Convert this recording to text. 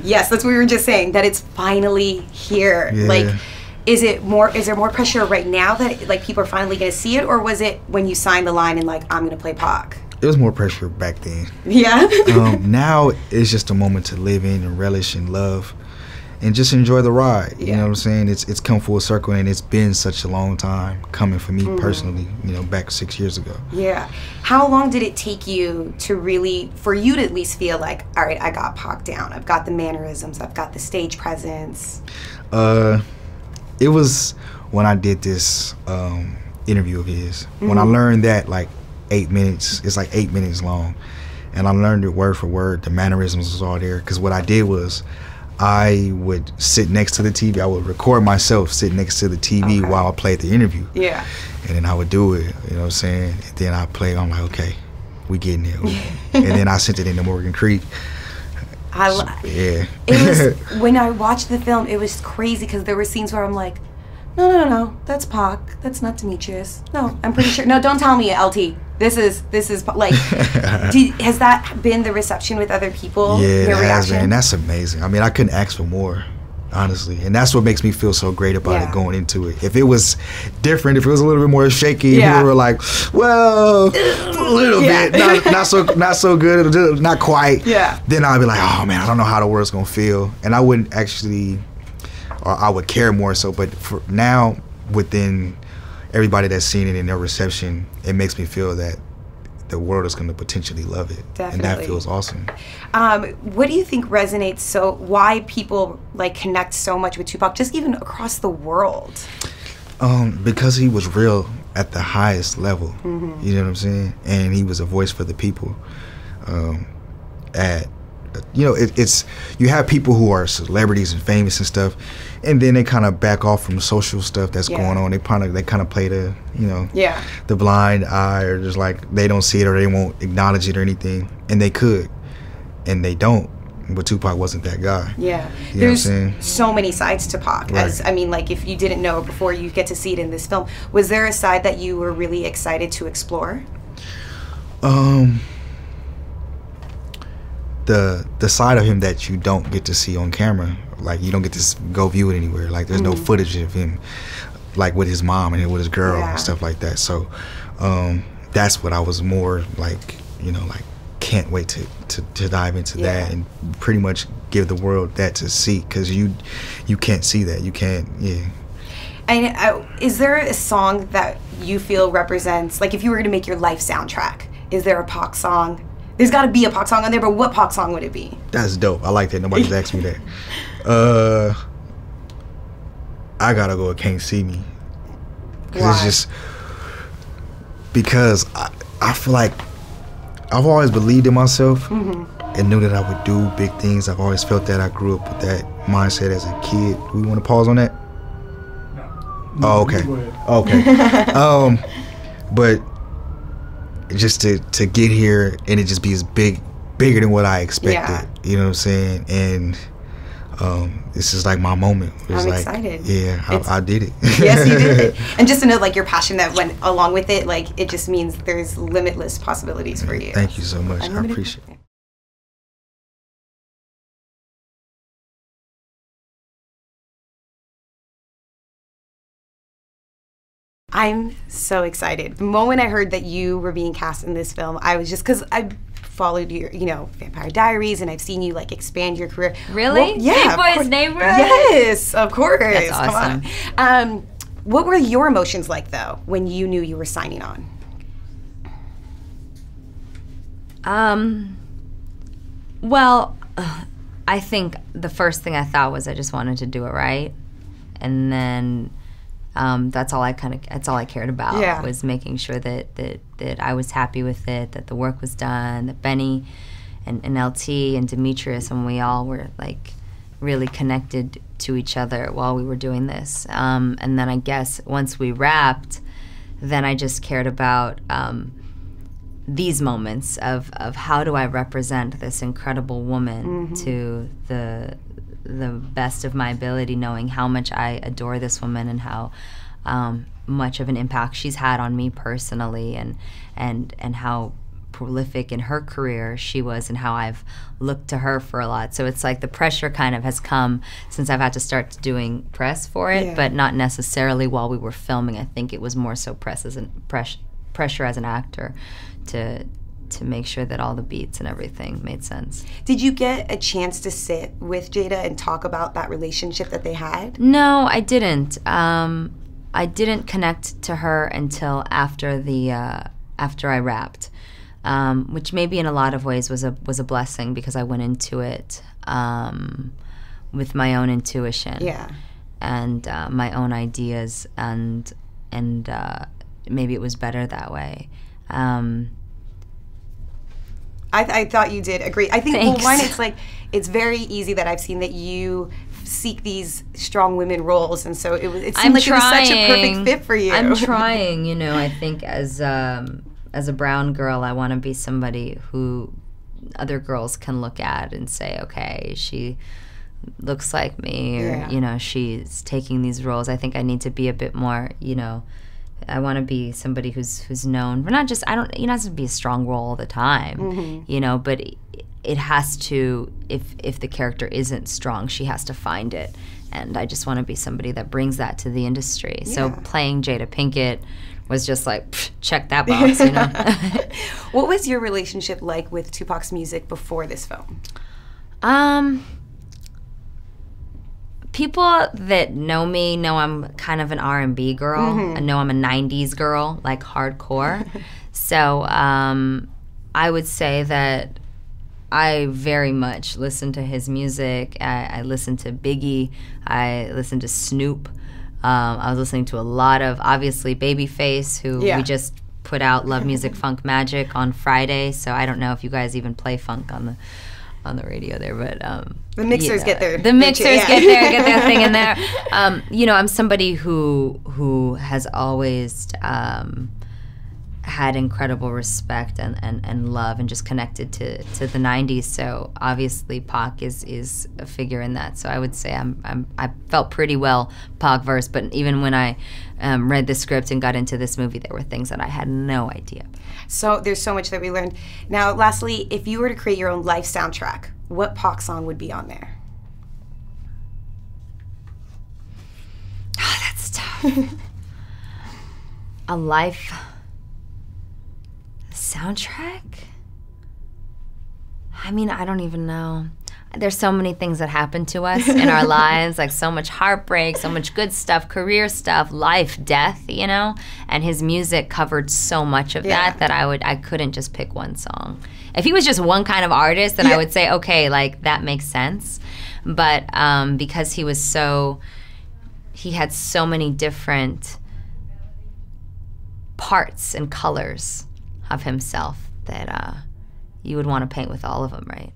Yes, that's what we were just saying, that it's finally here. Yeah. Like, is there more pressure right now that like people are finally going to see it, or was it when you signed the line and like, I'm going to play Pac? It was more pressure back then. Yeah. Now it's just a moment to live in and relish and love and just enjoy the ride. You know what I'm saying? It's come full circle, and it's been such a long time coming for me personally, back 6 years ago. Yeah. How long did it take you to really, for you to at least feel like, all right, I got Pac down. I've got the mannerisms. I've got the stage presence. It was when I did this interview of his. When I learned that, like, 8 minutes, it's like 8 minutes long. And I learned it word for word. The mannerisms was all there. Because what I did was, I would sit next to the TV. I would record myself sitting next to the TV while I played the interview. Yeah. And then I would do it, you know what I'm saying? And then I play, I'm like, okay, we getting there. And then I sent it into Morgan Creek. Yeah. It was, when I watched the film, it was crazy because there were scenes where I'm like, no, that's Pac. That's not Demetrius. No, I'm pretty sure. No, don't tell me, LT. This is like, has that been the reception with other people? Yeah, your it has reaction? been. That's amazing. I mean, I couldn't ask for more, honestly. And that's what makes me feel so great about it going into it. If it was different, if it was a little bit more shaky, people were like, well, a little bit, not so good, not quite. Yeah. Then I'd be like, oh man, I don't know how the world's gonna feel, and I wouldn't actually, or I would care more so. But for now, within everybody that's seen it and their reception, it makes me feel that the world is going to potentially love it. Definitely. And that feels awesome. What do you think resonates why people like connect so much with Tupac, just even across the world? Because he was real at the highest level. You know what I'm saying? And he was a voice for the people. It's you have people who are celebrities and famous and stuff, and then they kind of back off from the social stuff that's going on. They kind of play the the blind eye, or just like they don't see it or they won't acknowledge it or anything, and they could, and they don't. But Tupac wasn't that guy. Yeah, you there's know what I'm saying? So many sides to Pac. Right. Like if you didn't know before, you get to see it in this film. Was there a side that you were really excited to explore? The side of him that you don't get to see on camera, like you don't get to go view it anywhere. Like there's no footage of him, like with his mom and with his girl and stuff like that. So that's what I was more like, like can't wait to dive into that and pretty much give the world that to see, because you can't see that. You can't. And is there a song that you feel represents, like if you were going to make your life soundtrack, is there a Pac song? There's got to be a Pac song on there, but what Pac song would it be? That's dope. I like that. Nobody's asked me that. I gotta go with Can't See Me. It's just because I feel like I've always believed in myself and knew that I would do big things. I've always felt that. I grew up with that mindset as a kid. Do we want to pause on that? No. Oh, okay. Okay. But just to get here and it just be as bigger than what I expected. You know what I'm saying? And this is like my moment. I'm excited. I did it. Yes, you did it. And just to know like your passion that went along with it, like it just means there's limitless possibilities for you. Thank you so much. I appreciate it. I'm so excited. The moment I heard that you were being cast in this film, I was just, because I followed your, Vampire Diaries, and I've seen you like expand your career. Really? Well, yeah. Big Boy's Neighborhood? Yes, of course. That's awesome. Come on. What were your emotions like though when you knew you were signing on? Well, I think the first thing I thought was I just wanted to do it right, and then that's all I cared about was making sure that I was happy with it, that the work was done, that Benny and LT and Demetrius and we all were like really connected to each other while we were doing this. And then I guess once we wrapped, then I just cared about these moments of how do I represent this incredible woman to the best of my ability, knowing how much I adore this woman and how much of an impact she's had on me personally, and how prolific in her career she was and how I've looked to her for a lot. So it's like the pressure kind of has come since I've had to start doing press for it, but not necessarily while we were filming. I think it was more so pressure as an actor to make sure that all the beats and everything made sense. Did you get a chance to sit with Jada and talk about that relationship that they had? No, I didn't. I didn't connect to her until after after I rapped, which maybe in a lot of ways was a blessing because I went into it with my own intuition, and my own ideas, and maybe it was better that way. I thought you did a great. I think Thanks. Well, one, it's like it's very easy that I've seen that you seek these strong women roles, and so it seemed like it was such a perfect fit for you. I'm trying, you know. I think as a brown girl, I want to be somebody who other girls can look at and say, okay, she looks like me, or you know, she's taking these roles. I think I need to be a bit more, you know. I want to be somebody who's known for not just, you know, it has to be a strong role all the time, you know, but it has to, if the character isn't strong, she has to find it. And I just want to be somebody that brings that to the industry. So playing Jada Pinkett was just like, pff, check that box, you know. What was your relationship like with Tupac's music before this film? People that know me know I'm kind of an R&B girl. I know I'm a 90s girl, like hardcore. So I would say that I very much listen to his music. I listen to Biggie. I listen to Snoop. I was listening to a lot of, obviously, Babyface, who we just put out Love Music Funk Magic on Friday. So I don't know if you guys even play funk on the radio there, but the mixers get their get their thing in there. You know, I'm somebody who has always had incredible respect and love and just connected to the 90s. So obviously Pac is a figure in that. So I would say I felt pretty well Pac-verse, but even when I read the script and got into this movie, there were things that I had no idea. So there's so much that we learned. Now, lastly, if you were to create your own life soundtrack, what Pac song would be on there? Oh, that's tough. A life soundtrack? I mean, I don't even know. There's so many things that happen to us in our lives, like so much heartbreak, so much good stuff, career stuff, life, death, you know? And his music covered so much of that I couldn't just pick one song. If he was just one kind of artist, then I would say, okay, like that makes sense. But because he had so many different parts and colors of himself that you would want to paint with all of them, right?